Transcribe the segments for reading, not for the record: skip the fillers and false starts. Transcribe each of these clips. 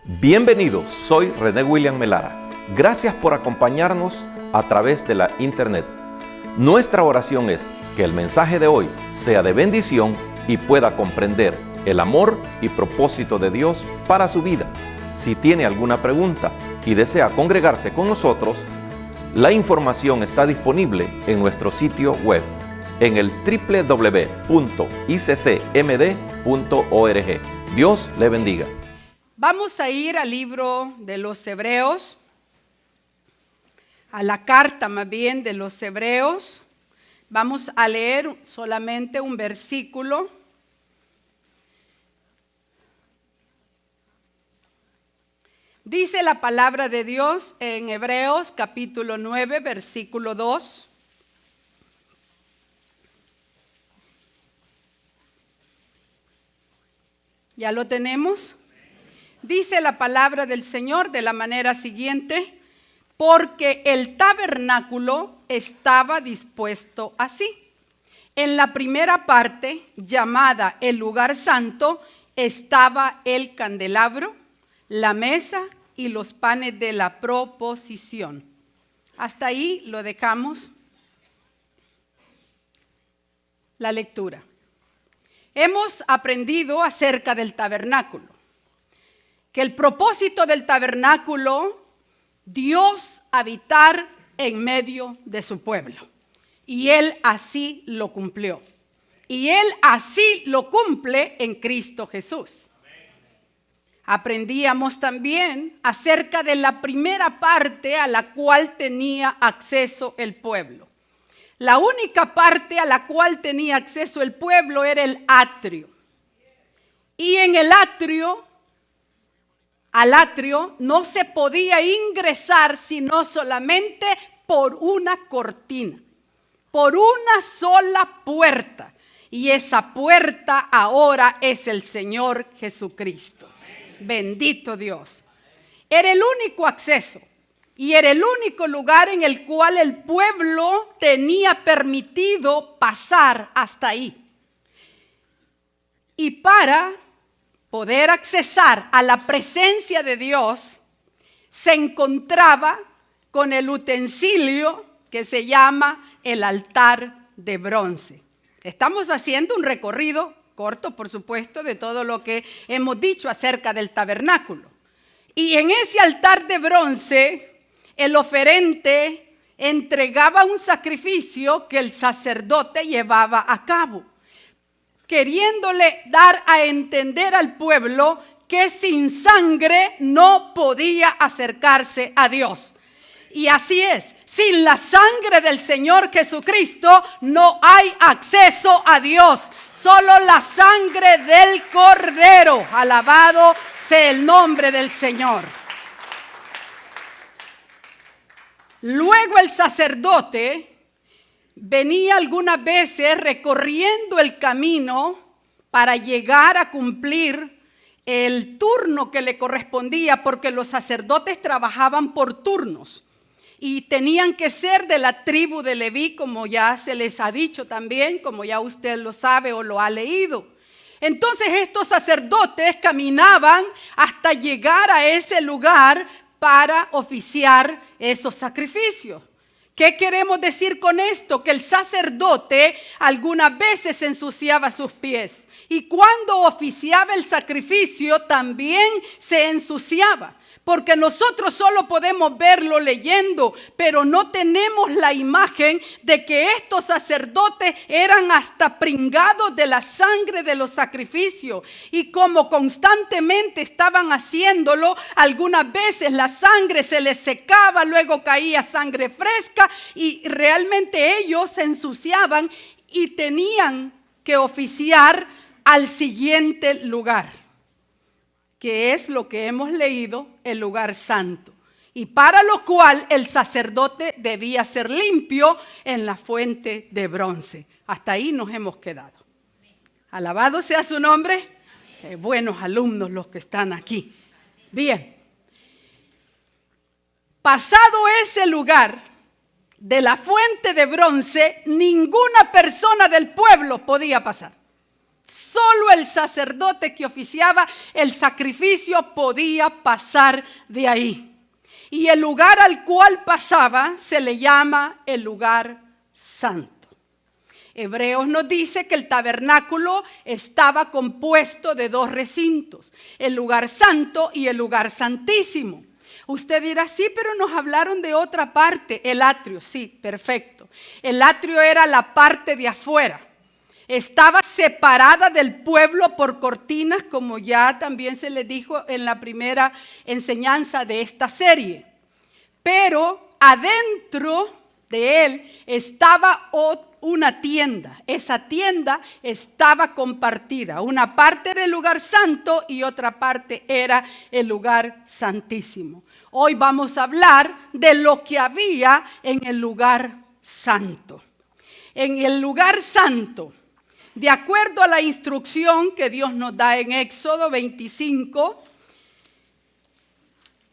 Bienvenidos, soy René William Melara. Gracias por acompañarnos a través de la internet. Nuestra oración es que el mensaje de hoy sea de bendición y pueda comprender el amor y propósito de Dios para su vida. Si tiene alguna pregunta y desea congregarse con nosotros, la información está disponible en nuestro sitio web en el www.iccmd.org. Dios le bendiga. Vamos a ir al libro de los Hebreos, a la carta más bien de los Hebreos. Vamos a leer solamente un versículo. Dice la palabra de Dios en Hebreos capítulo 9, versículo 2. ¿Ya lo tenemos? Dice la palabra del Señor de la manera siguiente: porque el tabernáculo estaba dispuesto así. En la primera parte, llamada el lugar santo, estaba el candelabro, la mesa y los panes de la proposición. Hasta ahí lo dejamos. La lectura. Hemos aprendido acerca del tabernáculo, que el propósito del tabernáculo, Dios habitar en medio de su pueblo. Y Él así lo cumplió. Y Él así lo cumple en Cristo Jesús. Aprendíamos también acerca de la primera parte a la cual tenía acceso el pueblo. La única parte a la cual tenía acceso el pueblo era el atrio. Y en el atrio, al atrio no se podía ingresar sino solamente por una cortina, por una sola puerta. Y esa puerta ahora es el Señor Jesucristo. Bendito Dios. Era el único acceso y era el único lugar en el cual el pueblo tenía permitido pasar hasta ahí. Y para poder accesar a la presencia de Dios, se encontraba con el utensilio que se llama el altar de bronce. Estamos haciendo un recorrido corto, por supuesto, de todo lo que hemos dicho acerca del tabernáculo. Y en ese altar de bronce, el oferente entregaba un sacrificio que el sacerdote llevaba a cabo, queriéndole dar a entender al pueblo que sin sangre no podía acercarse a Dios. Y así es, sin la sangre del Señor Jesucristo no hay acceso a Dios, solo la sangre del Cordero. Alabado sea el nombre del Señor. Luego el sacerdote venía algunas veces recorriendo el camino para llegar a cumplir el turno que le correspondía, porque los sacerdotes trabajaban por turnos y tenían que ser de la tribu de Leví, como ya se les ha dicho también, como ya usted lo sabe o lo ha leído. Entonces estos sacerdotes caminaban hasta llegar a ese lugar para oficiar esos sacrificios. ¿Qué queremos decir con esto? Que el sacerdote algunas veces ensuciaba sus pies y cuando oficiaba el sacrificio también se ensuciaba. Porque nosotros solo podemos verlo leyendo, pero no tenemos la imagen de que estos sacerdotes eran hasta pringados de la sangre de los sacrificios. Y como constantemente estaban haciéndolo, algunas veces la sangre se les secaba, luego caía sangre fresca y realmente ellos se ensuciaban y tenían que oficiar al siguiente lugar, que es lo que hemos leído, el lugar santo, y para lo cual el sacerdote debía ser limpio en la fuente de bronce. Hasta ahí nos hemos quedado. Alabado sea su nombre. Qué buenos alumnos los que están aquí. Bien. Pasado ese lugar de la fuente de bronce, ninguna persona del pueblo podía pasar. solo el sacerdote que oficiaba el sacrificio podía pasar de ahí. Y el lugar al cual pasaba se le llama el lugar santo. Hebreos nos dice que el tabernáculo estaba compuesto de 2 recintos, el lugar santo y el lugar santísimo. Usted dirá, sí, pero nos hablaron de otra parte, el atrio. Sí, perfecto. El atrio era la parte de afuera. Estaba separada del pueblo por cortinas, como ya también se les dijo en la primera enseñanza de esta serie. Pero adentro de él estaba una tienda. Esa tienda estaba compartida. Una parte era el lugar santo y otra parte era el lugar santísimo. Hoy vamos a hablar de lo que había en el lugar santo. En el lugar santo, de acuerdo a la instrucción que Dios nos da en Éxodo 25,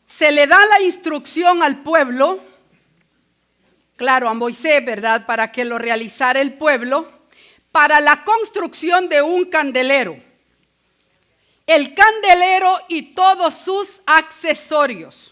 se le da la instrucción al pueblo, claro, a Moisés, ¿verdad?, para que lo realizara el pueblo, para la construcción de un candelero. El candelero y todos sus accesorios.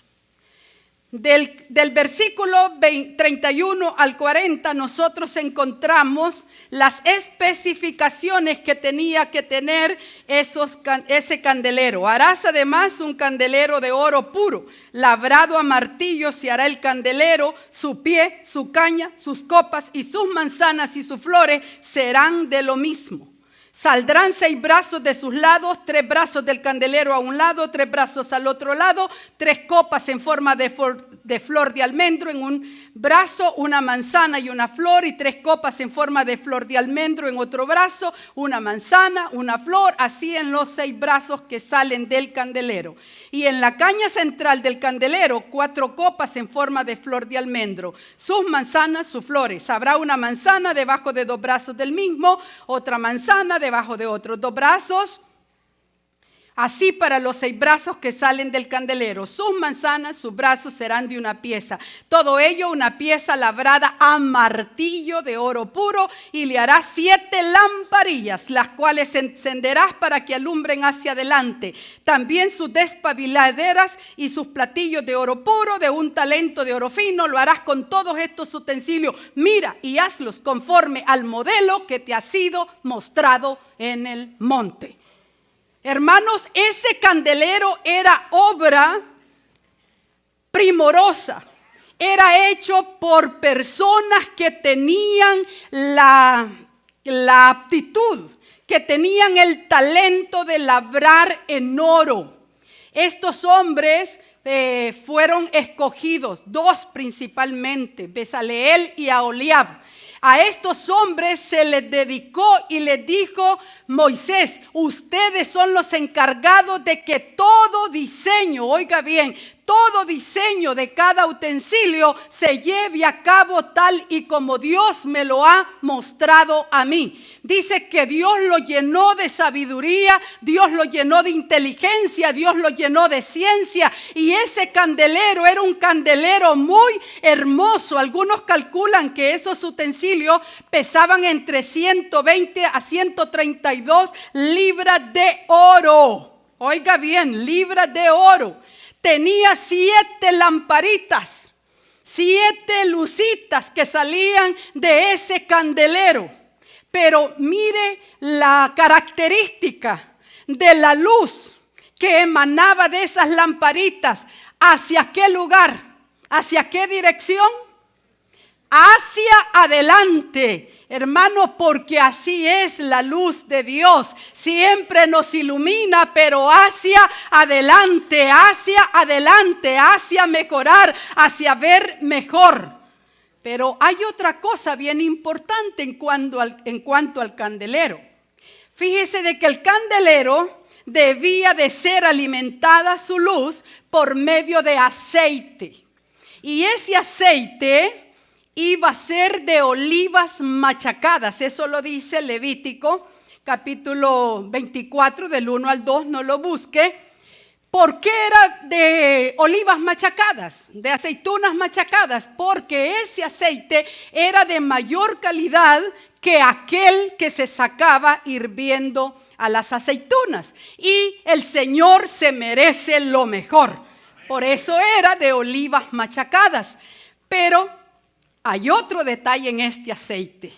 Del versículo 31 al 40 nosotros encontramos las especificaciones que tenía que tener ese candelero. Harás además un candelero de oro puro, labrado a martillo se hará el candelero, su pie, su caña, sus copas y sus manzanas y sus flores serán de lo mismo. Saldrán 6 brazos de sus lados, 3 brazos del candelero a un lado, 3 brazos al otro lado, 3 copas en forma de flor de almendro en un brazo, una manzana y una flor, y 3 copas en forma de flor de almendro en otro brazo, una manzana, una flor, así en los 6 brazos que salen del candelero. Y en la caña central del candelero, 4 copas en forma de flor de almendro, sus manzanas, sus flores. Habrá una manzana debajo de 2 brazos del mismo, otra manzana debajo de otros 2 brazos, así para los 6 brazos que salen del candelero. Sus manzanas, sus brazos serán de una pieza. Todo ello una pieza labrada a martillo de oro puro, y le harás 7 lamparillas, las cuales encenderás para que alumbren hacia adelante. También sus despabiladeras y sus platillos de oro puro, de un talento de oro fino, lo harás con todos estos utensilios. Mira y hazlos conforme al modelo que te ha sido mostrado en el monte. Hermanos, ese candelero era obra primorosa. Era hecho por personas que tenían la aptitud, que tenían el talento de labrar en oro. Estos hombres fueron escogidos, 2 principalmente, Bezaleel y Aholiab. A estos hombres se les dedicó y les dijo Moisés, ustedes son los encargados de que todo diseño, oiga bien, todo diseño de cada utensilio se lleve a cabo tal y como Dios me lo ha mostrado a mí. Dice que Dios lo llenó de sabiduría, Dios lo llenó de inteligencia, Dios lo llenó de ciencia, y ese candelero era un candelero muy hermoso. Algunos calculan que esos utensilios pesaban entre 120 a 132 libras de oro. Oiga bien, libras de oro. Tenía 7 lamparitas, 7 lucitas que salían de ese candelero. Pero mire la característica de la luz que emanaba de esas lamparitas. ¿Hacia qué lugar? ¿Hacia qué dirección? Hacia adelante. Hermano, porque así es la luz de Dios. Siempre nos ilumina, pero hacia adelante, hacia mejorar, hacia ver mejor. Pero hay otra cosa bien importante en cuanto al candelero. Fíjese de que el candelero debía de ser alimentada su luz por medio de aceite. Y ese aceite iba a ser de olivas machacadas. Eso lo dice Levítico capítulo 24 del 1 al 2, no lo busque. ¿Por qué era de olivas machacadas, de aceitunas machacadas? Porque ese aceite era de mayor calidad que aquel que se sacaba hirviendo a las aceitunas. Y el Señor se merece lo mejor. Por eso era de olivas machacadas. Pero hay otro detalle en este aceite.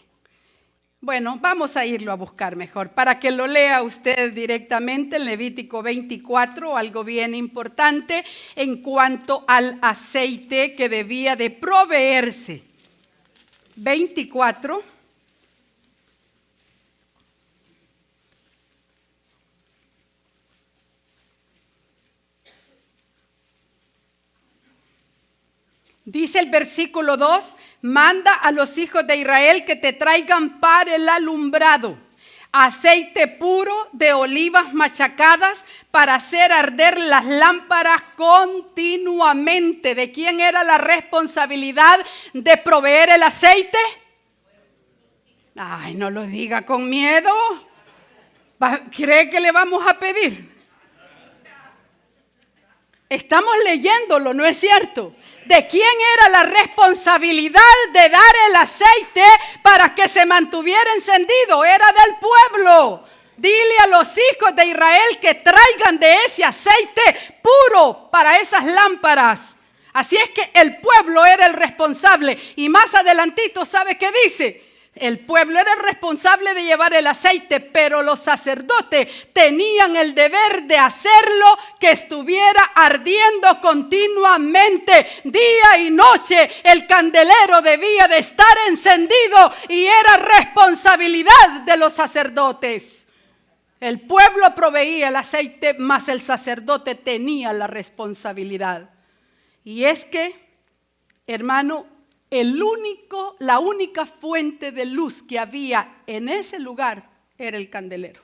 Bueno, vamos a irlo a buscar mejor, para que lo lea usted directamente en Levítico 24, algo bien importante en cuanto al aceite que debía de proveerse. 24. Dice el versículo 2, manda a los hijos de Israel que te traigan para el alumbrado aceite puro de olivas machacadas para hacer arder las lámparas continuamente. ¿De quién era la responsabilidad de proveer el aceite? Ay, no lo diga con miedo. ¿Cree que le vamos a pedir? Estamos leyéndolo, ¿no es cierto? ¿De quién era la responsabilidad de dar el aceite para que se mantuviera encendido? Era del pueblo. Dile a los hijos de Israel que traigan de ese aceite puro para esas lámparas. Así es que el pueblo era el responsable. Y más adelantito, ¿sabe qué dice? El pueblo era el responsable de llevar el aceite, pero los sacerdotes tenían el deber de hacerlo que estuviera ardiendo continuamente, día y noche. El candelero debía de estar encendido y era responsabilidad de los sacerdotes. El pueblo proveía el aceite, mas el sacerdote tenía la responsabilidad. Y es que, hermano, la única fuente de luz que había en ese lugar era el candelero.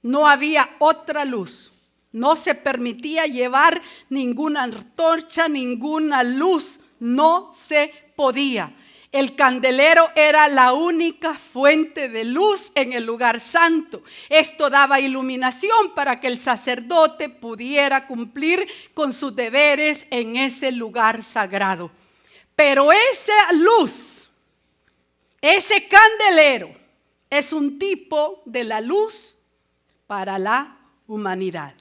No había otra luz. No se permitía llevar ninguna antorcha, ninguna luz. No se podía. El candelero era la única fuente de luz en el lugar santo. Esto daba iluminación para que el sacerdote pudiera cumplir con sus deberes en ese lugar sagrado. Pero esa luz, ese candelero, es un tipo de la luz para la humanidad.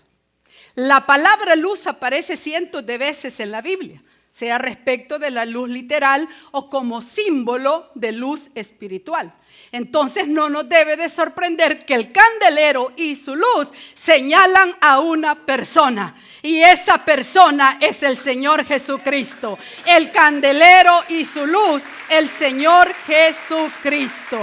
La palabra luz aparece cientos de veces en la Biblia, sea respecto de la luz literal o como símbolo de luz espiritual. Entonces no nos debe de sorprender que el candelero y su luz señalan a una persona. Y esa persona es el Señor Jesucristo. El candelero y su luz, el Señor Jesucristo.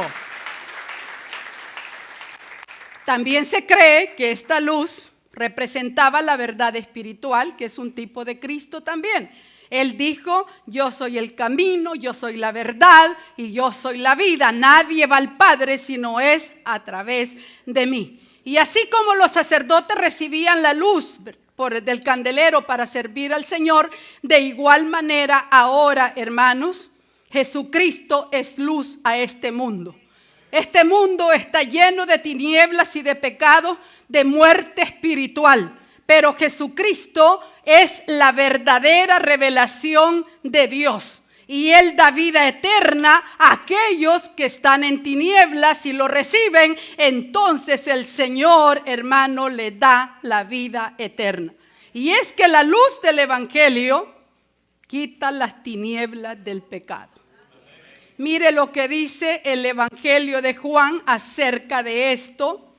También se cree que esta luz representaba la verdad espiritual, que es un tipo de Cristo también. Él dijo, yo soy el camino, yo soy la verdad y yo soy la vida. Nadie va al Padre si no es a través de mí. Y así como los sacerdotes recibían la luz del candelero para servir al Señor, de igual manera ahora, hermanos, Jesucristo es luz a este mundo. Este mundo está lleno de tinieblas y de pecado, de muerte espiritual. Pero Jesucristo es la verdadera revelación de Dios. Y Él da vida eterna a aquellos que están en tinieblas y lo reciben. Entonces el Señor, hermano, le da la vida eterna. Y es que la luz del Evangelio quita las tinieblas del pecado. Mire lo que dice el Evangelio de Juan acerca de esto,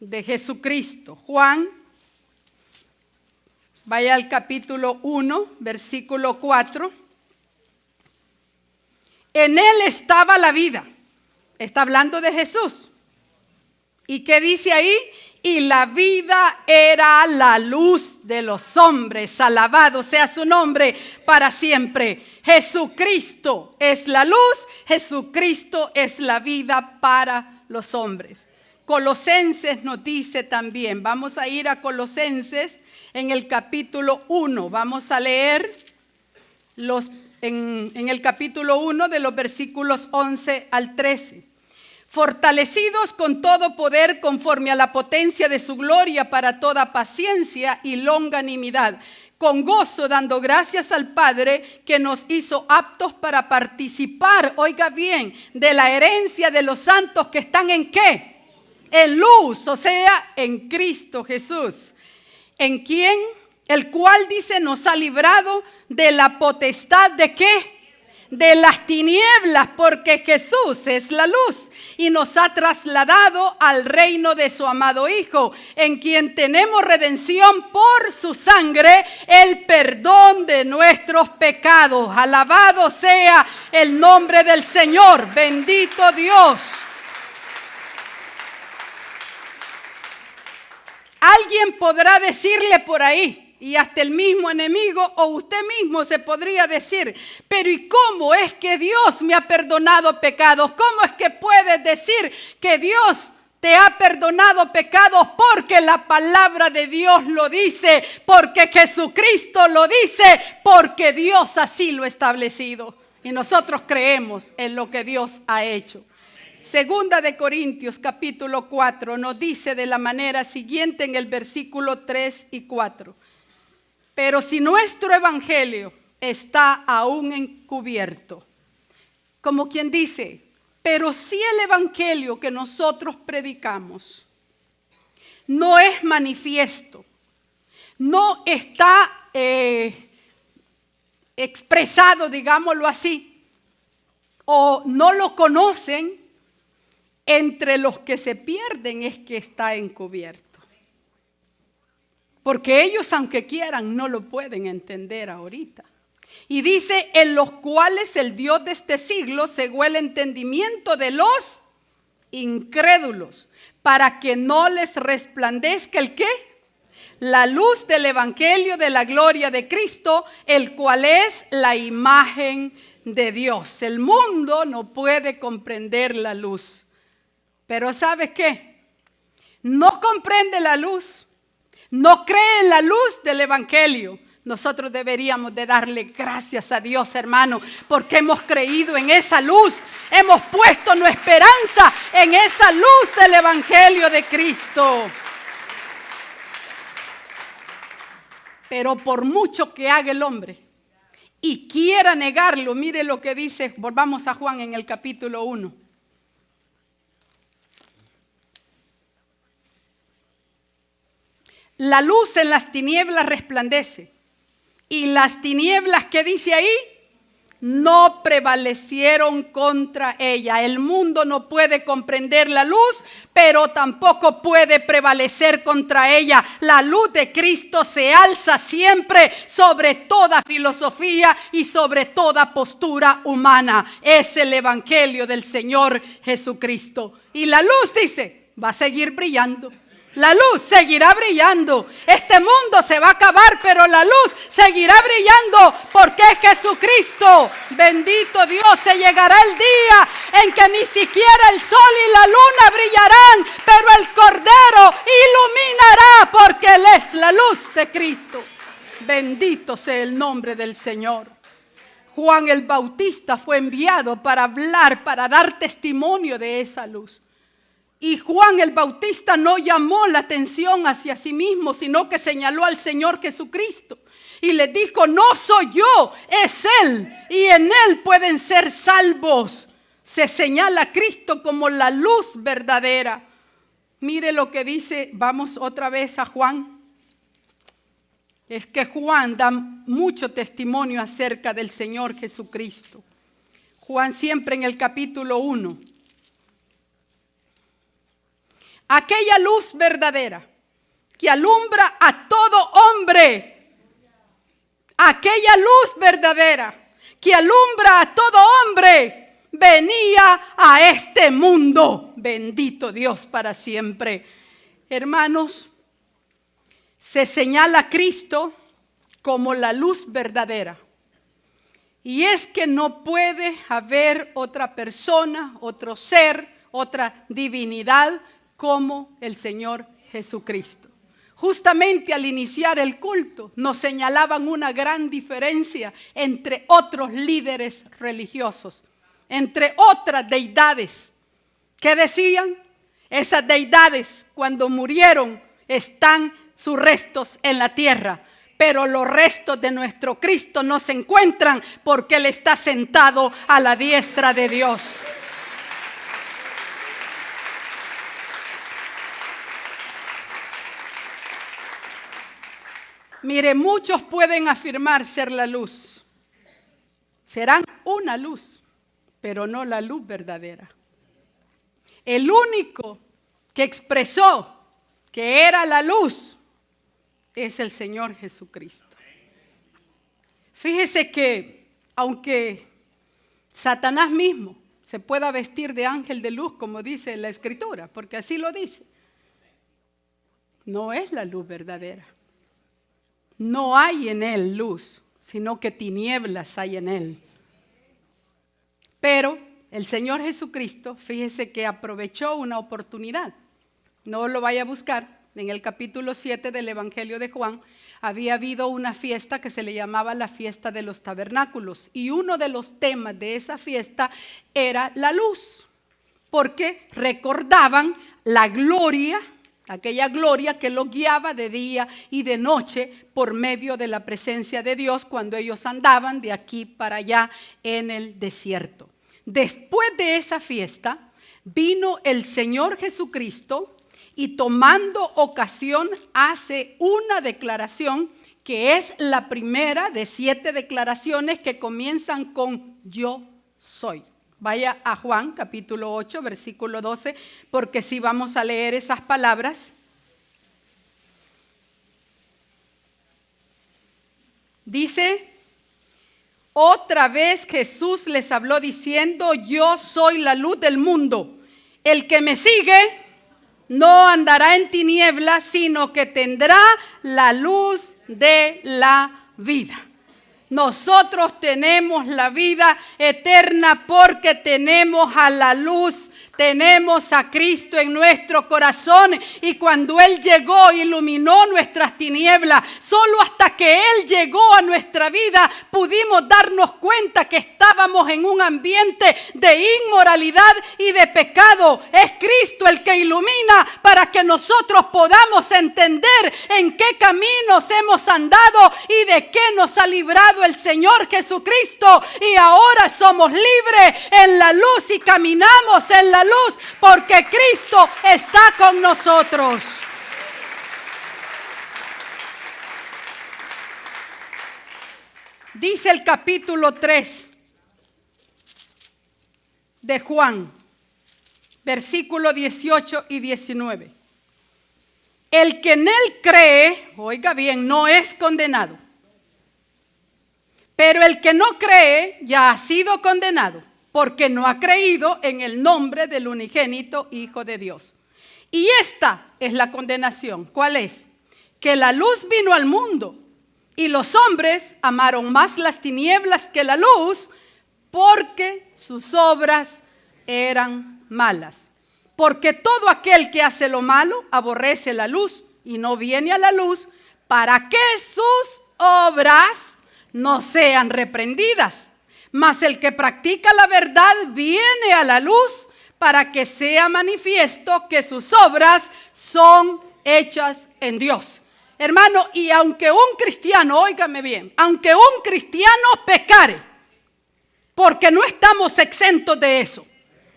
de Jesucristo. Juan, vaya al capítulo 1, versículo 4. En él estaba la vida. Está hablando de Jesús. ¿Y qué dice ahí? Y la vida era la luz de los hombres. Alabado sea su nombre para siempre. Jesucristo es la luz. Jesucristo es la vida para los hombres. Colosenses nos dice también. Vamos a ir a Colosenses en el capítulo 1. Vamos a leer en el capítulo 1 de los versículos 11 al 13. Fortalecidos con todo poder conforme a la potencia de su gloria para toda paciencia y longanimidad, con gozo dando gracias al Padre que nos hizo aptos para participar, oiga bien, de la herencia de los santos que están ¿en qué? en luz, o sea, en Cristo Jesús, en quien, el cual dice, nos ha librado de la potestad ¿de qué? De las tinieblas, porque Jesús es la luz y nos ha trasladado al reino de su amado Hijo, en quien tenemos redención por su sangre, el perdón de nuestros pecados. Alabado sea el nombre del Señor, bendito Dios. Alguien podrá decirle por ahí, y hasta el mismo enemigo o usted mismo se podría decir, pero ¿y cómo es que Dios me ha perdonado pecados? ¿Cómo es que puedes decir que Dios te ha perdonado pecados? Porque la palabra de Dios lo dice, porque Jesucristo lo dice, porque Dios así lo ha establecido. Y nosotros creemos en lo que Dios ha hecho. Segunda de Corintios capítulo 4 nos dice de la manera siguiente en el versículo 3 y 4. Pero si nuestro evangelio está aún encubierto, como quien dice, pero si el evangelio que nosotros predicamos no es manifiesto, no está expresado, digámoslo así, o no lo conocen, entre los que se pierden es que está encubierto. Porque ellos, aunque quieran, no lo pueden entender ahorita. Y dice, en los cuales el Dios de este siglo cegó el entendimiento de los incrédulos, para que no les resplandezca ¿el qué? La luz del evangelio de la gloria de Cristo, el cual es la imagen de Dios. El mundo no puede comprender la luz. Pero ¿sabes qué? No comprende la luz. No cree en la luz del evangelio. Nosotros deberíamos de darle gracias a Dios, hermano, porque hemos creído en esa luz. Hemos puesto nuestra esperanza en esa luz del evangelio de Cristo. Pero por mucho que haga el hombre y quiera negarlo, mire lo que dice, volvamos a Juan en el capítulo 1. La luz en las tinieblas resplandece. Y las tinieblas, ¿qué dice ahí? No prevalecieron contra ella. El mundo no puede comprender la luz, pero tampoco puede prevalecer contra ella. La luz de Cristo se alza siempre sobre toda filosofía y sobre toda postura humana. Es el evangelio del Señor Jesucristo. Y la luz, dice, va a seguir brillando. La luz seguirá brillando. Este mundo se va a acabar, pero la luz seguirá brillando porque es Jesucristo. Bendito Dios, se llegará el día en que ni siquiera el sol y la luna brillarán, pero el Cordero iluminará porque Él es la luz de Cristo. Bendito sea el nombre del Señor. Juan el Bautista fue enviado para hablar, para dar testimonio de esa luz. Y Juan el Bautista no llamó la atención hacia sí mismo, sino que señaló al Señor Jesucristo. Y le dijo, no soy yo, es Él. Y en Él pueden ser salvos. Se señala a Cristo como la luz verdadera. Mire lo que dice, vamos otra vez a Juan. Es que Juan da mucho testimonio acerca del Señor Jesucristo. Juan siempre en el capítulo 1. Aquella luz verdadera que alumbra a todo hombre. Aquella luz verdadera que alumbra a todo hombre venía a este mundo. Bendito Dios para siempre. Hermanos, se señala a Cristo como la luz verdadera. Y es que no puede haber otra persona, otro ser, otra divinidad como el Señor Jesucristo. Justamente al iniciar el culto nos señalaban una gran diferencia entre otros líderes religiosos, entre otras deidades. ¿Qué decían? Esas deidades cuando murieron están sus restos en la tierra, pero los restos de nuestro Cristo no se encuentran porque Él está sentado a la diestra de Dios. Mire, muchos pueden afirmar ser la luz. Serán una luz, pero no la luz verdadera. El único que expresó que era la luz es el Señor Jesucristo. Fíjese que aunque Satanás mismo se pueda vestir de ángel de luz, como dice la Escritura, porque así lo dice, no es la luz verdadera. No hay en él luz, sino que tinieblas hay en él. Pero el Señor Jesucristo, fíjese que aprovechó una oportunidad. No lo vaya a buscar. En el capítulo 7 del Evangelio de Juan, había habido una fiesta que se le llamaba la fiesta de los tabernáculos. Y uno de los temas de esa fiesta era la luz, porque recordaban la gloria, aquella gloria que los guiaba de día y de noche por medio de la presencia de Dios cuando ellos andaban de aquí para allá en el desierto. Después de esa fiesta vino el Señor Jesucristo y tomando ocasión hace una declaración que es la primera de 7 declaraciones que comienzan con yo soy. Vaya a Juan capítulo 8 versículo 12 porque sí vamos a leer esas palabras. Dice: otra vez Jesús les habló diciendo: yo soy la luz del mundo. El que me sigue no andará en tinieblas, sino que tendrá la luz de la vida. Nosotros tenemos la vida eterna porque tenemos a la luz. Tenemos a Cristo en nuestro corazón y cuando Él llegó iluminó nuestras tinieblas. Solo hasta que Él llegó a nuestra vida pudimos darnos cuenta que estábamos en un ambiente de inmoralidad y de pecado. Es Cristo el que ilumina para que nosotros podamos entender en qué caminos hemos andado y de qué nos ha librado el Señor Jesucristo. Y ahora somos libres en la luz y caminamos en la luz porque Cristo está con nosotros. Dice el capítulo 3 de Juan, versículo 18 y 19. El que en él cree, oiga bien, no es condenado. Pero el que no cree ya ha sido condenado, porque no ha creído en el nombre del unigénito Hijo de Dios. Y esta es la condenación. ¿Cuál es? Que la luz vino al mundo y los hombres amaron más las tinieblas que la luz porque sus obras eran malas. Porque todo aquel que hace lo malo aborrece la luz y no viene a la luz para que sus obras no sean reprendidas. Mas el que practica la verdad viene a la luz para que sea manifiesto que sus obras son hechas en Dios. Hermano, y aunque un cristiano, óigame bien, aunque un cristiano pecare, porque no estamos exentos de eso,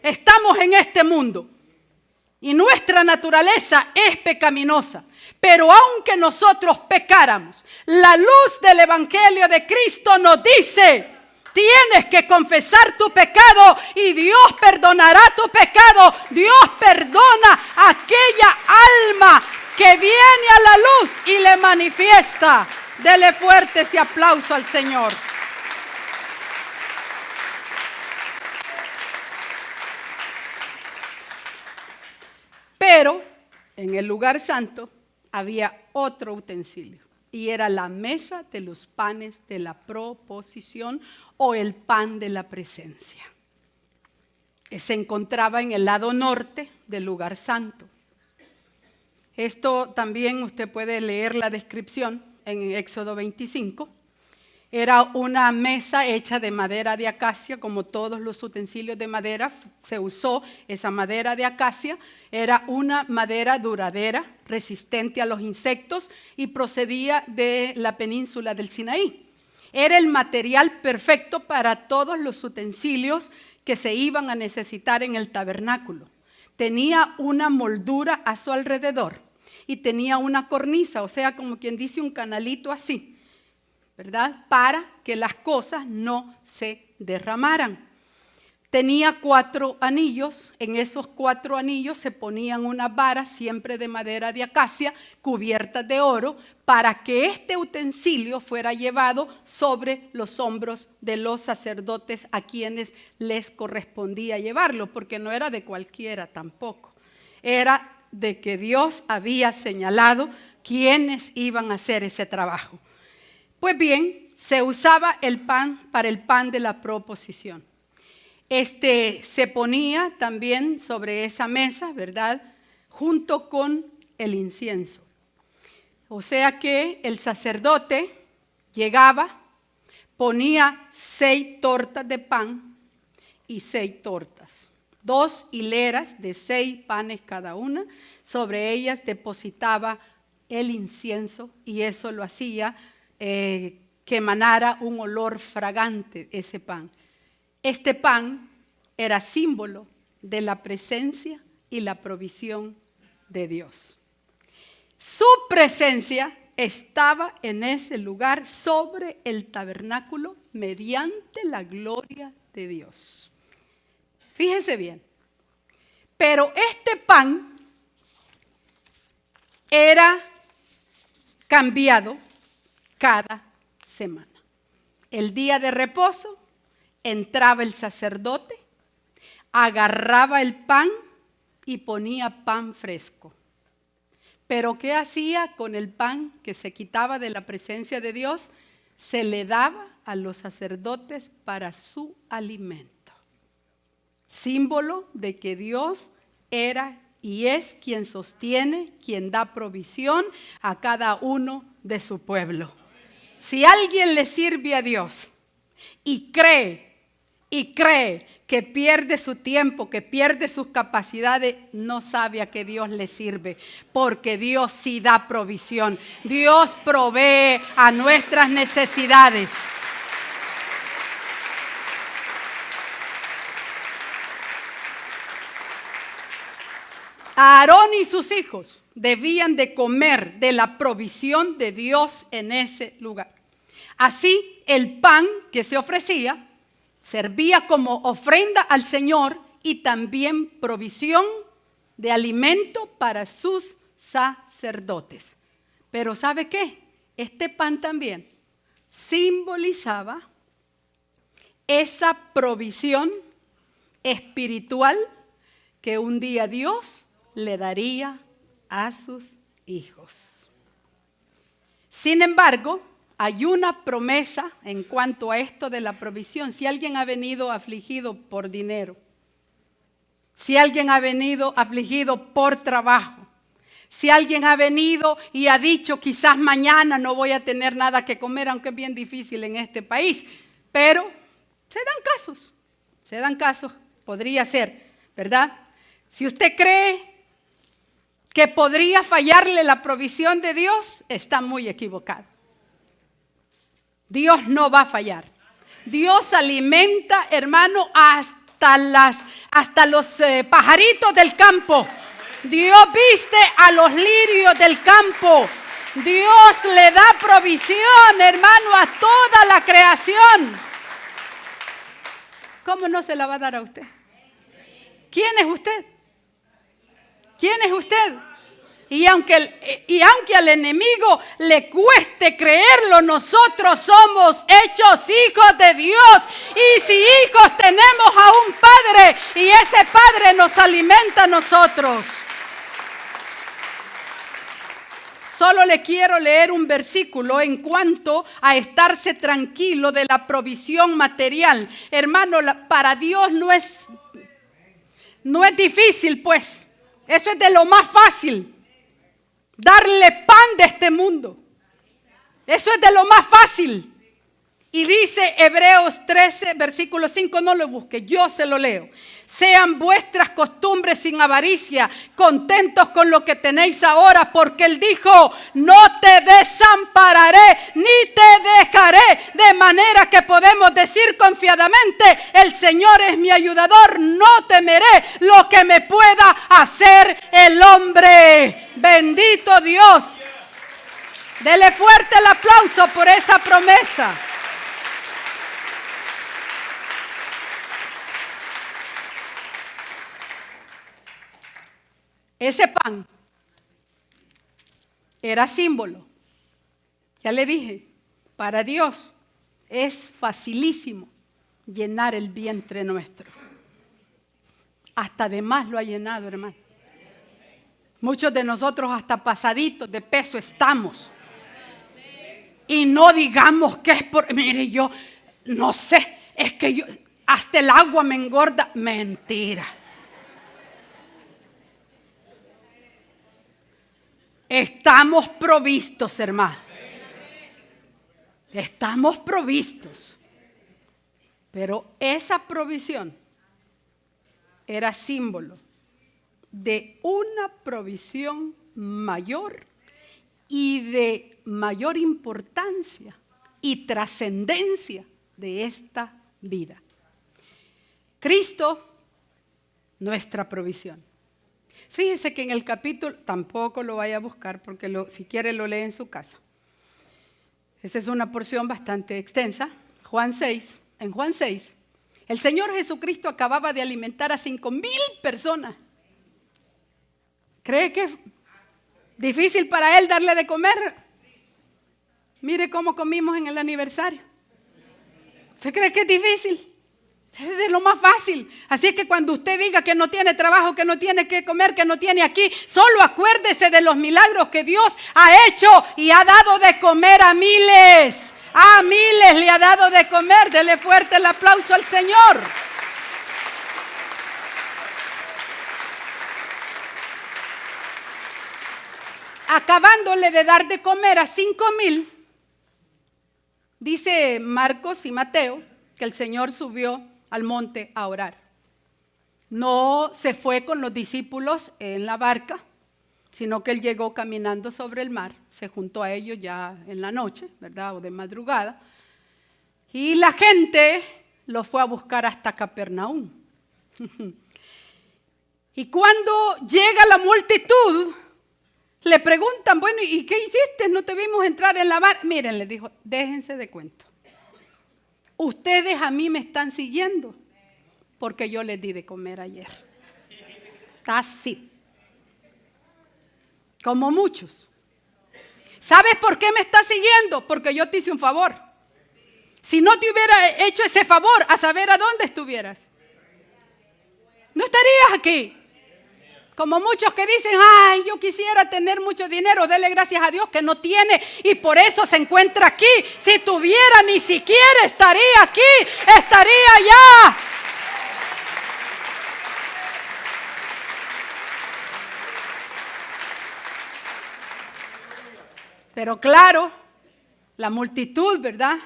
estamos en este mundo y nuestra naturaleza es pecaminosa. Pero aunque nosotros pecáramos, la luz del Evangelio de Cristo nos dice: tienes que confesar tu pecado y Dios perdonará tu pecado. Dios perdona a aquella alma que viene a la luz y le manifiesta. Dele fuerte ese aplauso al Señor. Pero en el lugar santo había otro utensilio. Y era la mesa de los panes de la proposición o el pan de la presencia. Que se encontraba en el lado norte del lugar santo. Esto también usted puede leer la descripción en Éxodo 25. Era una mesa hecha de madera de acacia, como todos los utensilios de madera, se usó esa madera de acacia. Era una madera duradera, resistente a los insectos y procedía de la península del Sinaí. Era el material perfecto para todos los utensilios que se iban a necesitar en el tabernáculo. Tenía una moldura a su alrededor y tenía una cornisa, o sea, como quien dice un canalito así, ¿verdad? Para que las cosas no se derramaran. Tenía 4 anillos, en esos 4 anillos se ponían unas varas siempre de madera de acacia, cubiertas de oro, para que este utensilio fuera llevado sobre los hombros de los sacerdotes a quienes les correspondía llevarlo, porque no era de cualquiera tampoco, era de que Dios había señalado quienes iban a hacer ese trabajo. Pues bien, se usaba el pan para el pan de la proposición. Se ponía también sobre esa mesa, ¿verdad? Junto con el incienso. O sea que el sacerdote llegaba, ponía 6 tortas de pan y 6 tortas. 2 hileras de 6 panes cada una. Sobre ellas depositaba el incienso y eso lo hacía que emanara un olor fragante ese pan. Este pan era símbolo de la presencia y la provisión de Dios. Su presencia estaba en ese lugar sobre el tabernáculo mediante la gloria de Dios. Fíjese bien, pero este pan era cambiado cada semana. El día de reposo entraba el sacerdote, agarraba el pan y ponía pan fresco. Pero ¿qué hacía con el pan que se quitaba de la presencia de Dios? Se le daba a los sacerdotes para su alimento. Símbolo de que Dios era y es quien sostiene, quien da provisión a cada uno de su pueblo. Si alguien le sirve a Dios y cree que pierde su tiempo, que pierde sus capacidades, no sabe a qué Dios le sirve, porque Dios sí da provisión. Dios provee a nuestras necesidades. Aarón y sus hijos debían de comer de la provisión de Dios en ese lugar. Así, el pan que se ofrecía servía como ofrenda al Señor y también provisión de alimento para sus sacerdotes. Pero ¿sabe qué? Este pan también simbolizaba esa provisión espiritual que un día Dios le daría a sus hijos. Sin embargo, hay una promesa en cuanto a esto de la provisión. Si alguien ha venido afligido por dinero, si alguien ha venido afligido por trabajo, si alguien ha venido y ha dicho quizás mañana no voy a tener nada que comer, aunque es bien difícil en este país, pero se dan casos, podría ser, ¿verdad? Si usted cree que podría fallarle la provisión de Dios, está muy equivocado. Dios no va a fallar. Dios alimenta, hermano, hasta los pajaritos del campo. Dios viste a los lirios del campo. Dios le da provisión, hermano, a toda la creación. ¿Cómo no se la va a dar a usted? ¿Quién es usted? ¿Quién es usted? Y aunque al enemigo le cueste creerlo, nosotros somos hechos hijos de Dios. Y si hijos tenemos a un Padre, y ese Padre nos alimenta a nosotros. Solo le quiero leer un versículo en cuanto a estarse tranquilo de la provisión material. Hermano, para Dios no es difícil, pues. Eso es de lo más fácil. Darle pan de este mundo. Eso es de lo más fácil. Y dice Hebreos 13, versículo 5, no lo busque, yo se lo leo. Sean vuestras costumbres sin avaricia, contentos con lo que tenéis ahora, porque Él dijo, no te desampararé, ni te dejaré. De manera que podemos decir confiadamente, el Señor es mi ayudador, no temeré lo que me pueda hacer el hombre. Bendito Dios. Dele fuerte el aplauso por esa promesa. Ese pan era símbolo. Ya le dije, para Dios es facilísimo llenar el vientre nuestro. Hasta de más lo ha llenado, hermano. Muchos de nosotros hasta pasaditos de peso estamos. Y no digamos que es por... Mire, yo no sé, es que yo hasta el agua me engorda. Mentira. Estamos provistos, hermano. Estamos provistos. Pero esa provisión era símbolo de una provisión mayor y de mayor importancia y trascendencia de esta vida. Cristo, nuestra provisión. Fíjese que en el capítulo, tampoco lo vaya a buscar porque si quiere lo lee en su casa. Esa es una porción bastante extensa. En Juan 6, el Señor Jesucristo acababa de alimentar a 5,000 personas. ¿Cree que es difícil para Él darle de comer? Mire cómo comimos en el aniversario. ¿Usted cree que es difícil? Es de lo más fácil. Así que cuando usted diga que no tiene trabajo, que no tiene que comer, que no tiene aquí, solo acuérdese de los milagros que Dios ha hecho y ha dado de comer a miles. A miles le ha dado de comer. Dele fuerte el aplauso al Señor. Acabándole de dar de comer a 5,000, dice Marcos y Mateo que el Señor subió al monte a orar. No se fue con los discípulos en la barca, sino que Él llegó caminando sobre el mar, se juntó a ellos ya en la noche, ¿verdad? O de madrugada. Y la gente lo fue a buscar hasta Capernaum. Y cuando llega la multitud, le preguntan, bueno, ¿y qué hiciste? No te vimos entrar en la barca. Miren, le dijo, déjense de cuento. Ustedes a mí me están siguiendo porque yo les di de comer ayer. Así. Como muchos. ¿Sabes por qué me estás siguiendo? Porque yo te hice un favor. Si no te hubiera hecho ese favor, a saber a dónde estuvieras. No estarías aquí. Como muchos que dicen, ay, yo quisiera tener mucho dinero, dele gracias a Dios que no tiene y por eso se encuentra aquí. Si tuviera, ni siquiera estaría aquí, estaría allá. Pero claro, la multitud, ¿verdad?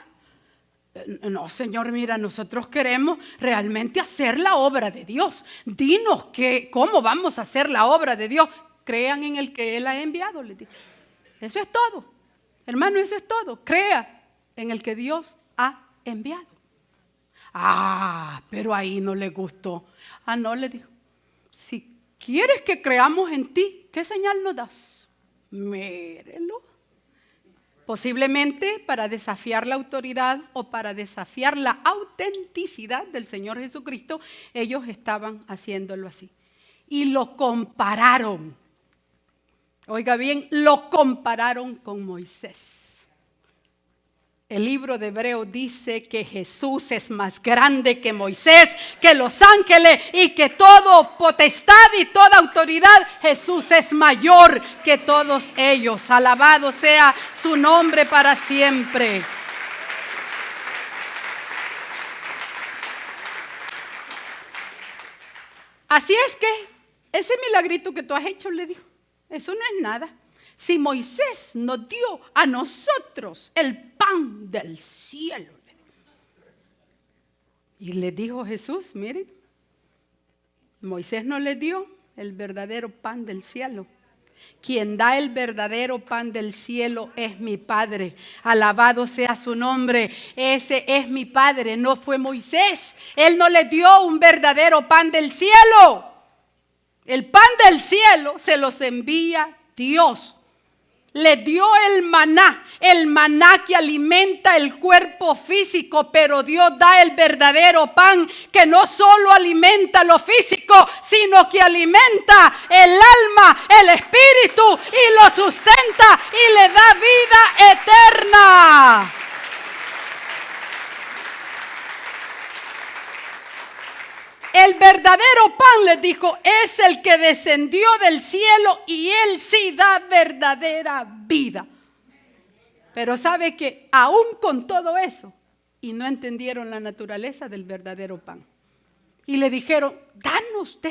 No, Señor, mira, nosotros queremos realmente hacer la obra de Dios. Dinos cómo vamos a hacer la obra de Dios. Crean en el que Él ha enviado, les digo. Eso es todo. Hermano, eso es todo. Crea en el que Dios ha enviado. Ah, pero ahí no le gustó. Ah, no, le dijo. Si quieres que creamos en ti, ¿qué señal nos das? Mírelo. Posiblemente para desafiar la autoridad o para desafiar la autenticidad del Señor Jesucristo, ellos estaban haciéndolo así. Y lo compararon. Oiga bien, lo compararon con Moisés. El libro de Hebreos dice que Jesús es más grande que Moisés, que los ángeles y que toda potestad y toda autoridad. Jesús es mayor que todos ellos. Alabado sea su nombre para siempre. Así es que ese milagrito que tú has hecho, le dijo, eso no es nada. Si Moisés nos dio a nosotros el pan del cielo, le dijo, Y le dijo Jesús, miren, Moisés no le dio el verdadero pan del cielo. Quien da el verdadero pan del cielo es mi Padre. Alabado sea su nombre. Ese es mi Padre, no fue Moisés. Él no le dio un verdadero pan del cielo. El pan del cielo se los envía Dios. Le dio el maná que alimenta el cuerpo físico, pero Dios da el verdadero pan que no solo alimenta lo físico, sino que alimenta el alma, el espíritu y lo sustenta y le da vida eterna. El verdadero pan, les dijo, es el que descendió del cielo y él sí da verdadera vida. Pero sabe que aún con todo eso, y no entendieron la naturaleza del verdadero pan. Y le dijeron, danos de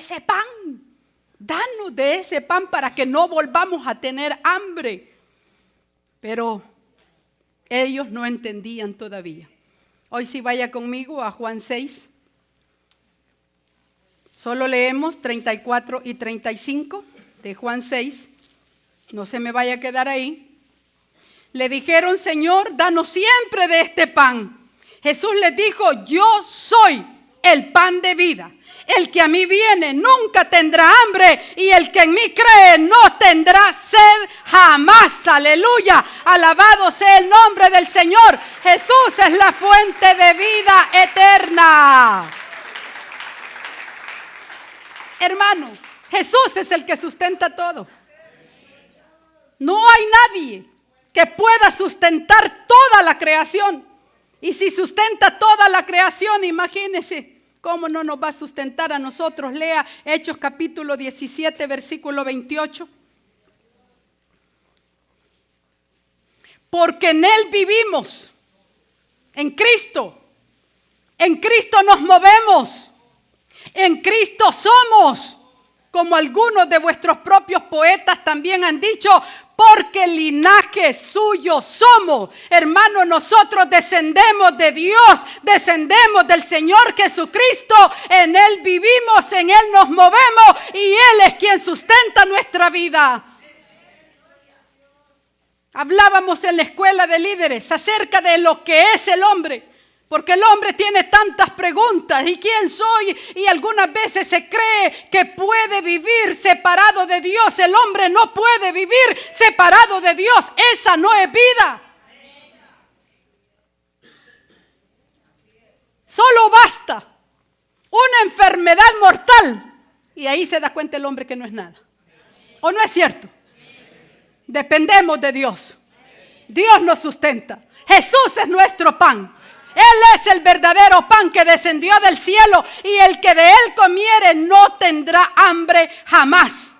ese pan para que no volvamos a tener hambre. Pero ellos no entendían todavía. Hoy sí vaya conmigo a Juan 6. Solo leemos 34 y 35 de Juan 6. No se me vaya a quedar ahí. Le dijeron, Señor, danos siempre de este pan. Jesús les dijo, yo soy el pan de vida. El que a mí viene nunca tendrá hambre y el que en mí cree no tendrá sed jamás. Aleluya. Alabado sea el nombre del Señor. Jesús es la fuente de vida eterna. Hermano, Jesús es el que sustenta todo. No hay nadie que pueda sustentar toda la creación. Y si sustenta toda la creación, imagínese cómo no nos va a sustentar a nosotros. Lea Hechos capítulo 17, versículo 28. Porque en Él vivimos, en Cristo nos movemos. En Cristo somos, como algunos de vuestros propios poetas también han dicho, porque linaje suyo somos. Hermanos, nosotros descendemos de Dios, descendemos del Señor Jesucristo. En Él vivimos, en Él nos movemos y Él es quien sustenta nuestra vida. Hablábamos en la escuela de líderes acerca de lo que es el hombre. Porque el hombre tiene tantas preguntas. ¿Y quién soy? Y algunas veces se cree que puede vivir separado de Dios. El hombre no puede vivir separado de Dios. Esa no es vida. Solo basta una enfermedad mortal. Y ahí se da cuenta el hombre que no es nada. ¿O no es cierto? Dependemos de Dios. Dios nos sustenta. Jesús es nuestro pan. Él es el verdadero pan que descendió del cielo y el que de él comiere no tendrá hambre jamás.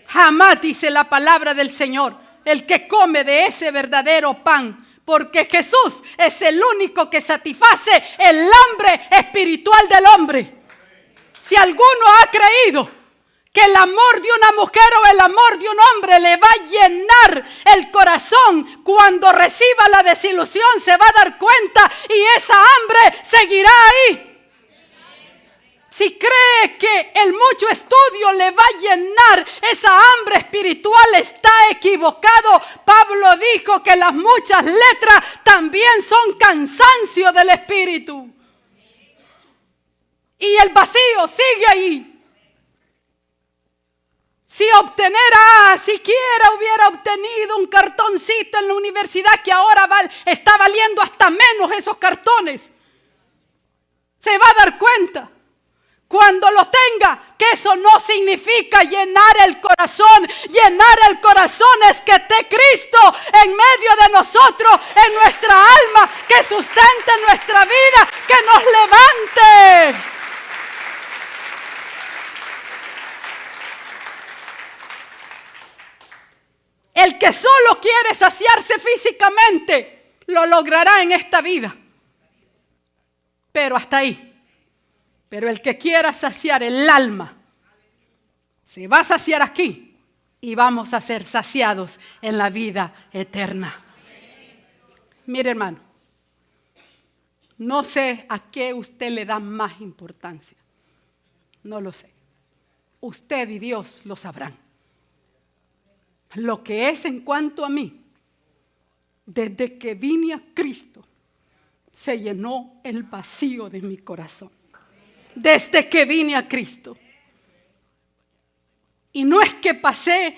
Jamás, dice la palabra del Señor, el que come de ese verdadero pan. Porque Jesús es el único que satisface el hambre espiritual del hombre. Si alguno ha creído que el amor de una mujer o el amor de un hombre le va a llenar el corazón, cuando reciba la desilusión se va a dar cuenta y esa hambre seguirá ahí. Si cree que el mucho estudio le va a llenar esa hambre espiritual, está equivocado. Pablo dijo que las muchas letras también son cansancio del espíritu. Y el vacío sigue ahí. Si siquiera hubiera obtenido un cartoncito en la universidad que ahora está valiendo hasta menos esos cartones, se va a dar cuenta cuando lo tenga que eso no significa llenar el corazón. Llenar el corazón es que esté Cristo en medio de nosotros, en nuestra alma, que sustente nuestra vida, que nos levante. El que solo quiere saciarse físicamente, lo logrará en esta vida. Pero hasta ahí. Pero el que quiera saciar el alma, se va a saciar aquí y vamos a ser saciados en la vida eterna. Mire, hermano, No sé a qué usted le da más importancia. No lo sé. Usted y Dios lo sabrán. Lo que es en cuanto a mí, desde que vine a Cristo, se llenó el vacío de mi corazón. Desde que vine a Cristo. Y no es que pasé,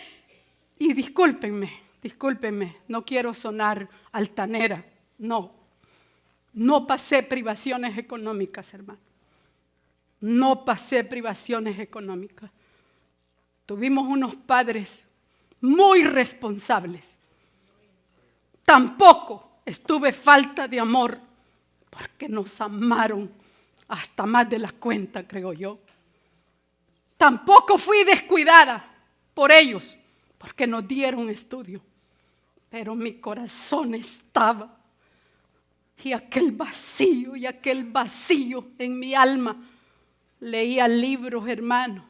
y discúlpenme, no quiero sonar altanera, no pasé privaciones económicas, hermano. No pasé privaciones económicas. Tuvimos unos padres muy responsables. Tampoco estuve falta de amor, porque nos amaron hasta más de la cuenta, creo yo. Tampoco fui descuidada por ellos, porque nos dieron estudio. Pero mi corazón estaba, y aquel vacío en mi alma. Leía libros, hermano,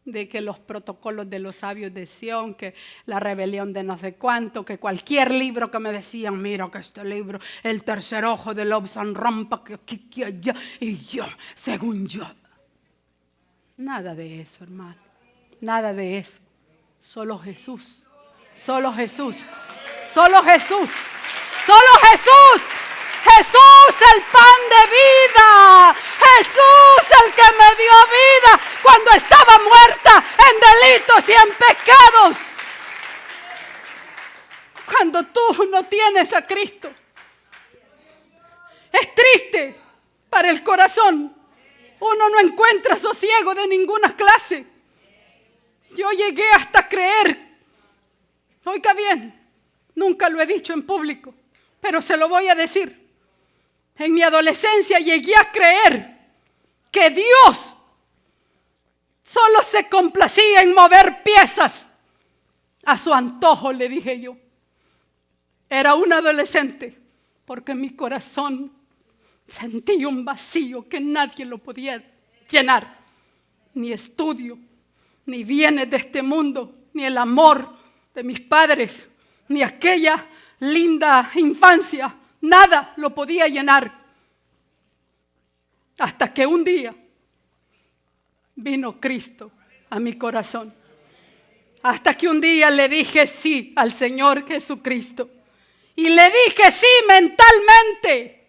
de que los protocolos de los sabios de Sión, que la rebelión de no sé cuánto, que cualquier libro que me decían, mira que este libro, el tercer ojo de Lobsang Rampa, que aquí, que allá, y yo, según yo. Nada de eso, hermano, nada de eso. Solo Jesús, solo Jesús, solo Jesús, solo Jesús. Jesús el pan de vida, Jesús el que me dio vida cuando estaba muerta en delitos y en pecados. Cuando tú no tienes a Cristo, es triste para el corazón. Uno no encuentra sosiego de ninguna clase. Yo llegué hasta creer, oiga bien, nunca lo he dicho en público, pero se lo voy a decir. En mi adolescencia llegué a creer que Dios solo se complacía en mover piezas a su antojo, le dije yo. Era un adolescente porque en mi corazón sentí un vacío que nadie lo podía llenar. Ni estudio, ni bienes de este mundo, ni el amor de mis padres, ni aquella linda infancia. Nada lo podía llenar. Hasta que un día vino Cristo a mi corazón. Hasta que un día le dije sí al Señor Jesucristo. Y le dije sí mentalmente.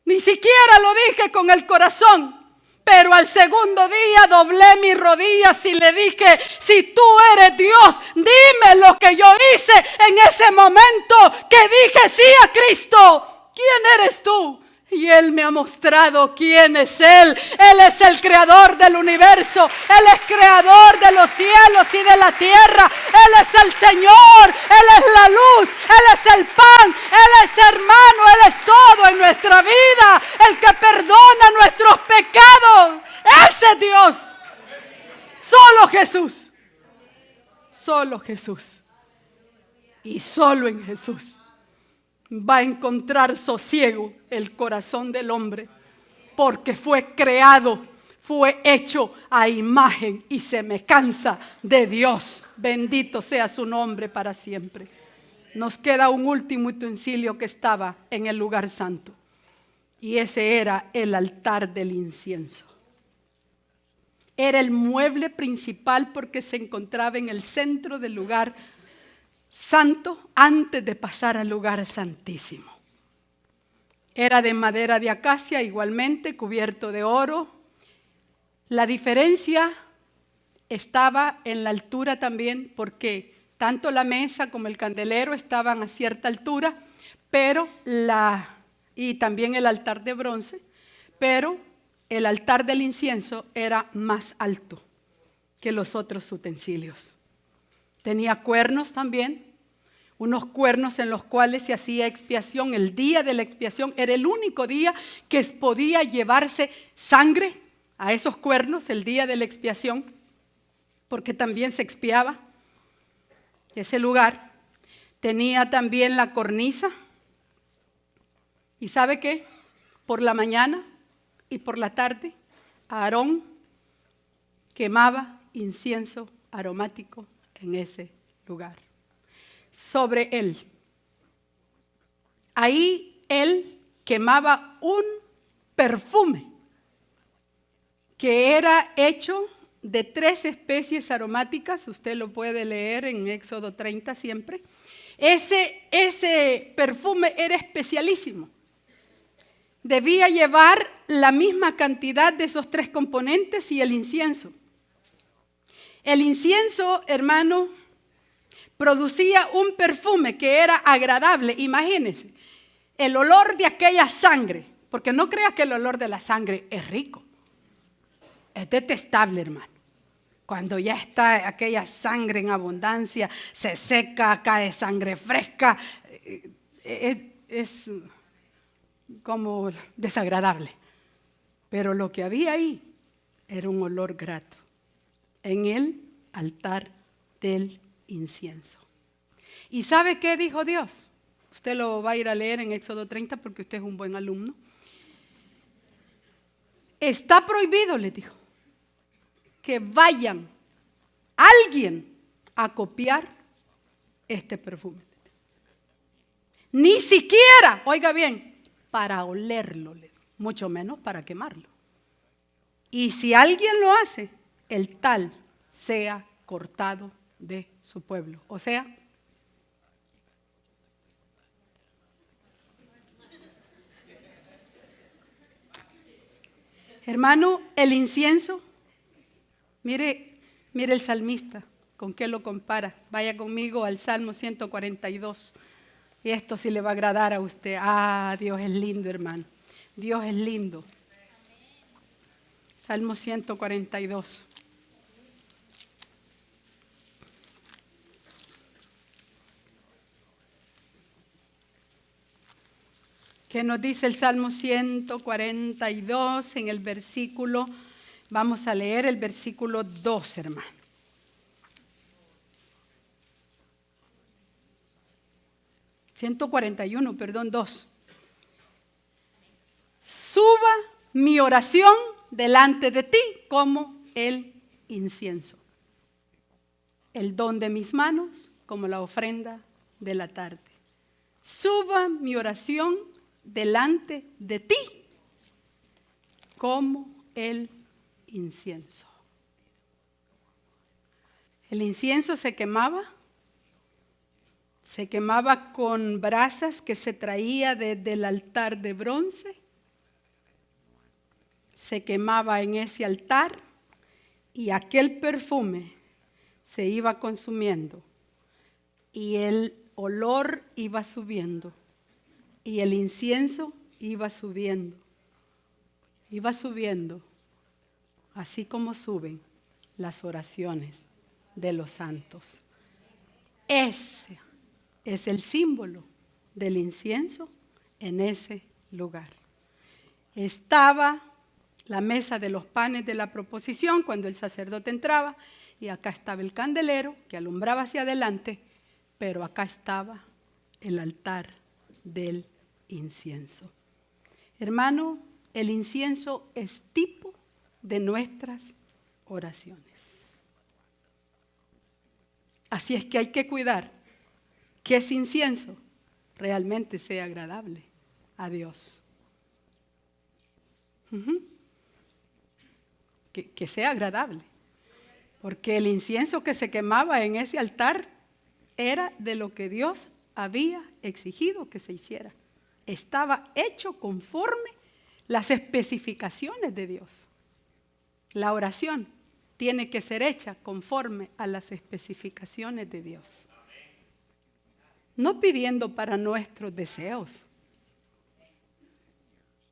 Ni siquiera lo dije con el corazón. Pero al segundo día doblé mis rodillas y le dije, si tú eres Dios, dime lo que yo hice en ese momento que dije sí a Cristo. ¿Quién eres tú? Y Él me ha mostrado quién es Él. Él es el creador del universo. Él es creador de los cielos y de la tierra. Él es el Señor. Él es la luz. Él es el pan. Él es hermano. Él es todo en nuestra vida. El que perdona nuestros pecados. Ese es Dios. Solo Jesús. Solo Jesús. Y solo en Jesús va a encontrar sosiego el corazón del hombre, porque fue creado, fue hecho a imagen y semejanza de Dios. Bendito sea su nombre para siempre. Nos queda un último utensilio que estaba en el lugar santo, y ese era el altar del incienso. Era el mueble principal porque se encontraba en el centro del lugar santo antes de pasar al lugar santísimo. Era de madera de acacia igualmente, cubierto de oro. La diferencia estaba en la altura también, porque tanto la mesa como el candelero estaban a cierta altura, pero y también el altar de bronce, pero el altar del incienso era más alto que los otros utensilios. Tenía cuernos también, unos cuernos en los cuales se hacía expiación. El día de la expiación era el único día que podía llevarse sangre a esos cuernos, el día de la expiación, porque también se expiaba ese lugar. Tenía también la cornisa. ¿Y sabe qué? Por la mañana y por la tarde, Aarón quemaba incienso aromático en ese lugar. Sobre él. Ahí él quemaba un perfume que era hecho de 3 especies aromáticas. Usted lo puede leer en Éxodo 30 siempre. Ese perfume era especialísimo. Debía llevar la misma cantidad de esos 3 componentes y el incienso. El incienso, hermano, producía un perfume que era agradable. Imagínense, el olor de aquella sangre, porque no crea que el olor de la sangre es rico. Es detestable, hermano. Cuando ya está aquella sangre en abundancia, se seca, cae sangre fresca, es como desagradable. Pero lo que había ahí era un olor grato en el altar del incienso. ¿Y sabe qué dijo Dios? Usted lo va a ir a leer en Éxodo 30 porque usted es un buen alumno. Está prohibido, le dijo, que vayan alguien a copiar este perfume. Ni siquiera, oiga bien, para olerlo, mucho menos para quemarlo. Y si alguien lo hace, el tal sea cortado de su pueblo. O sea, hermano, el incienso, mire el salmista, ¿con qué lo compara? Vaya conmigo al Salmo 142. Y esto sí le va a agradar a usted. Dios es lindo, hermano. Dios es lindo. Salmo 142. ¿Qué nos dice el Salmo 142 en el versículo? Vamos a leer el versículo 2, hermano. Perdón, 2. Suba mi oración delante de ti como el incienso, el don de mis manos como la ofrenda de la tarde. Suba mi oración delante de ti como el incienso. El incienso se quemaba con brasas que se traía desde el altar de bronce. Se quemaba en ese altar y aquel perfume se iba consumiendo y el olor iba subiendo y el incienso iba subiendo, así como suben las oraciones de los santos. Ese es el símbolo del incienso en ese lugar. Estaba la mesa de los panes de la proposición cuando el sacerdote entraba y acá estaba el candelero que alumbraba hacia adelante, pero acá estaba el altar del incienso. Hermano, el incienso es tipo de nuestras oraciones. Así es que hay que cuidar que ese incienso realmente sea agradable a Dios. Que sea agradable. Porque el incienso que se quemaba en ese altar era de lo que Dios había exigido que se hiciera. Estaba hecho conforme las especificaciones de Dios. La oración tiene que ser hecha conforme a las especificaciones de Dios. No pidiendo para nuestros deseos.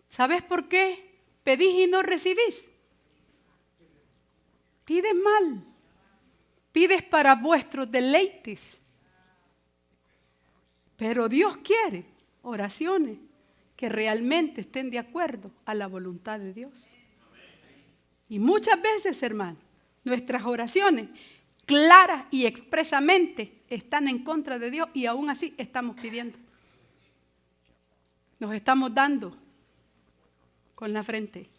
¿Sabes por qué pedís y no recibís? Pides mal. Pides para vuestros deleites. Pero Dios quiere oraciones que realmente estén de acuerdo a la voluntad de Dios. Y muchas veces, hermano, nuestras oraciones claras y expresamente están en contra de Dios y aún así estamos pidiendo. Nos estamos dando con la frente.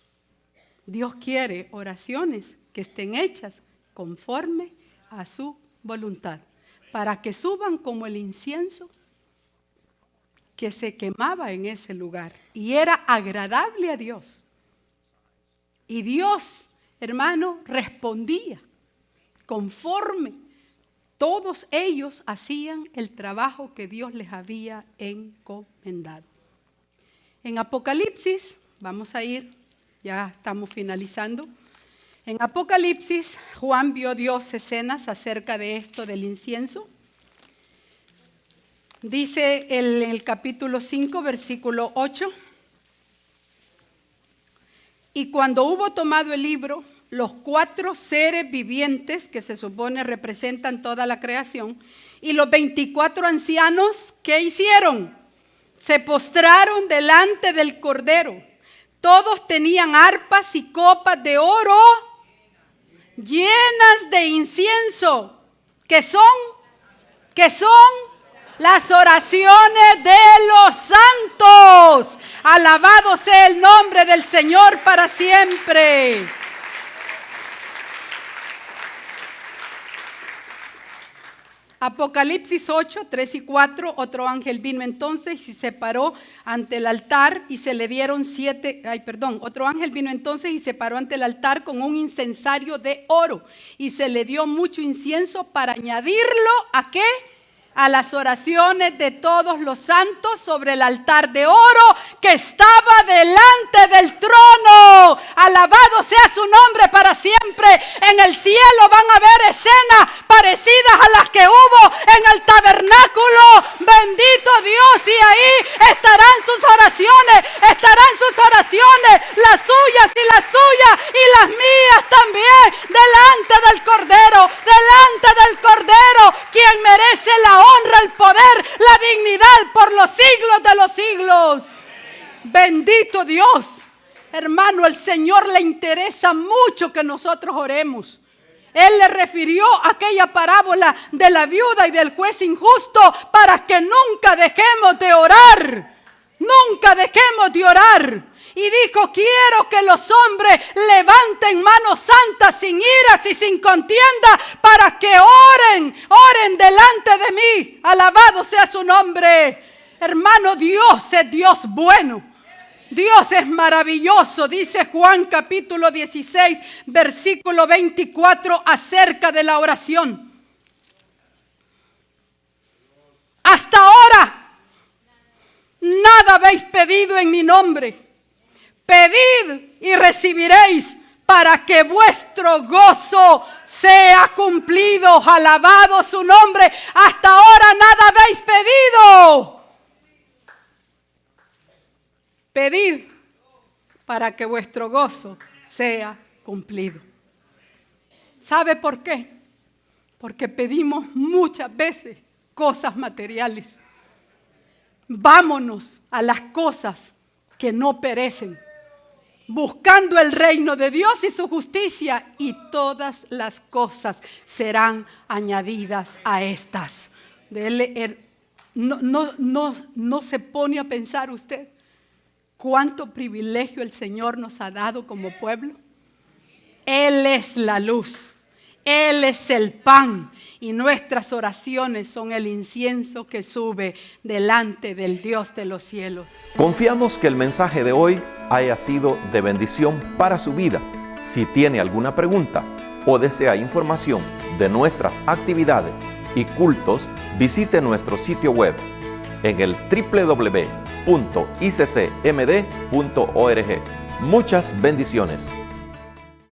Dios quiere oraciones que estén hechas conforme a su voluntad, para que suban como el incienso que se quemaba en ese lugar y era agradable a Dios. Y Dios, hermano, respondía conforme todos ellos hacían el trabajo que Dios les había encomendado. En Apocalipsis, vamos a ir, ya estamos finalizando. En Apocalipsis, Juan vio Dios escenas acerca de esto del incienso. Dice en el capítulo 5, versículo 8. Y cuando hubo tomado el libro, los 4 seres vivientes, que se supone representan toda la creación, y los 24 ancianos, ¿qué hicieron? Se postraron delante del Cordero. Todos tenían arpas y copas de oro llenas de incienso, que son las oraciones de los santos. Alabado sea el nombre del Señor para siempre. Apocalipsis 8, 3 y 4, otro ángel vino entonces y se paró ante el altar y se le dieron otro ángel vino entonces y se paró ante el altar con un incensario de oro y se le dio mucho incienso para añadirlo ¿a qué? A las oraciones de todos los santos sobre el altar de oro que estaba delante del trono. Alabado sea su nombre para siempre. En el cielo van a ver escenas parecidas a las que hubo en el tabernáculo. Bendito Dios, y ahí estarán sus oraciones, las suyas y las suyas y las mías también, delante del Cordero, quien merece la honra, el poder, la dignidad por los siglos de los siglos. Bendito Dios. Hermano, al Señor le interesa mucho que nosotros oremos. Él le refirió aquella parábola de la viuda y del juez injusto para que nunca dejemos de orar. Nunca dejemos de orar. Y dijo, quiero que los hombres levanten manos santas sin iras y sin contienda para que oren delante de mí. Alabado sea su nombre. Hermano, Dios es Dios bueno. Dios es maravilloso. Dice Juan capítulo 16, versículo 24 acerca de la oración. Hasta ahora nada habéis pedido en mi nombre. Pedid y recibiréis para que vuestro gozo sea cumplido. Alabado su nombre. Hasta ahora nada habéis pedido. Pedid para que vuestro gozo sea cumplido. ¿Sabe por qué? Porque pedimos muchas veces cosas materiales. Vámonos a las cosas que no perecen, buscando el reino de Dios y su justicia, y todas las cosas serán añadidas a estas. No se pone a pensar usted cuánto privilegio el Señor nos ha dado como pueblo. Él es la luz, Él es el pan, y nuestras oraciones son el incienso que sube delante del Dios de los cielos. Confiamos que el mensaje de hoy haya sido de bendición para su vida. Si tiene alguna pregunta o desea información de nuestras actividades y cultos, visite nuestro sitio web en el www.iccmd.org. Muchas bendiciones.